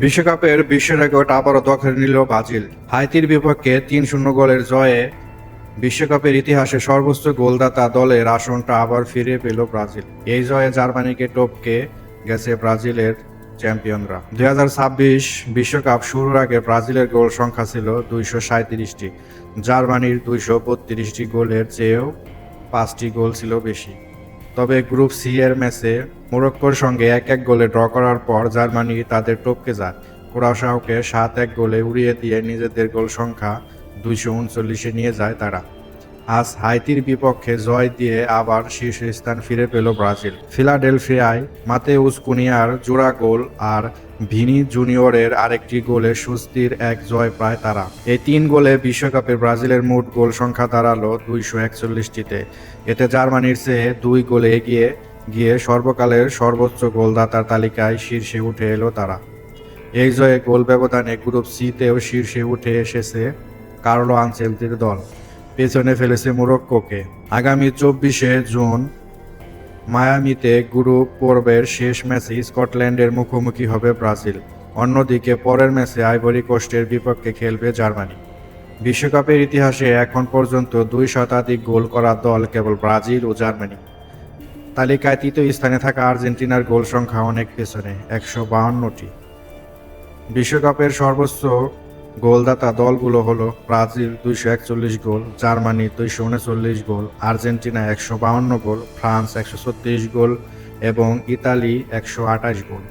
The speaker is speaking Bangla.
বিশ্বকাপের বিশ্ব রেকর্ড আবারও দখলে নিল ব্রাজিল। হাইতির বিপক্ষে ৩-০ গোলের জয়ে বিশ্বকাপের ইতিহাসে সর্বোচ্চ গোলদাতা দলের আসনটা আবার ফিরে পেল ব্রাজিল। এই জয়ে জার্মানিকে টপকে গেছে ব্রাজিলের চ্যাম্পিয়নরা। ২০২৬ বিশ্বকাপ শুরুর আগে ব্রাজিলের গোল সংখ্যা ছিল ২৩৭টি, জার্মানির ২৩২টি গোলের চেয়েও ৫টি গোল ছিল বেশি। তবে গ্রুপ সি এর ম্যাচে মোরক্কোর সঙ্গে ১-১ গোলে ড্র করার পর জার্মানি তাদের টপকে যায়। কুরাশাওকে ৭-১ গোলে উড়িয়ে দিয়ে নিজেদের গোল সংখ্যা ২৩৯-এ নিয়ে যায় তারা। আজ হাইতির বিপক্ষে জয় দিয়ে আবার শীর্ষস্থান ফিরে পেল ব্রাজিল। ফিলাডেলফিয়ায় মাতেউস কুনিয়ার জোড়া গোল আর ভিনি জুনিয়রের আরেকটি গোলে স্বস্তির এক জয় পায় তারা। এই ৩ গোলে বিশ্বকাপে ব্রাজিলের মোট গোল সংখ্যা দাঁড়ালো ২৪১টিতে। এতে জার্মানির চেয়ে ২ গোলে এগিয়ে গিয়ে সর্বকালের সর্বোচ্চ গোলদাতার তালিকায় শীর্ষে উঠে এলো তারা। এই জয়ে গোল ব্যবধানে গ্রুপ সিতেও শীর্ষে উঠে এসেছে কার্লো আনচেলত্তির দল, পেছনে ফেলেছে মোরক্কোকে। আগামী ২৪শে জুন মায়ামিতে গ্রুপ পর্বের শেষ ম্যাচে স্কটল্যান্ডের মুখোমুখি হবে ব্রাজিল। অন্যদিকে পরের ম্যাচে আইভরি কোস্টের বিপক্ষে খেলবে জার্মানি। বিশ্বকাপের ইতিহাসে এখন পর্যন্ত ২ শতাধিক গোল করা দল কেবল ব্রাজিল ও জার্মানি। তালিকায় তৃতীয় স্থানে থাকা আর্জেন্টিনার গোল সংখ্যা অনেক পেছনে, ১৫২টি। বিশ্বকাপের সর্বোচ্চ গোলদাতা দলগুলো হলো ব্রাজিল ২৪১ গোল, জার্মানি ২৩৯ গোল, আর্জেন্টিনা ১৫২ গোল, ফ্রান্স ১৩৬ গোল এবং ইতালি ১২৮ গোল।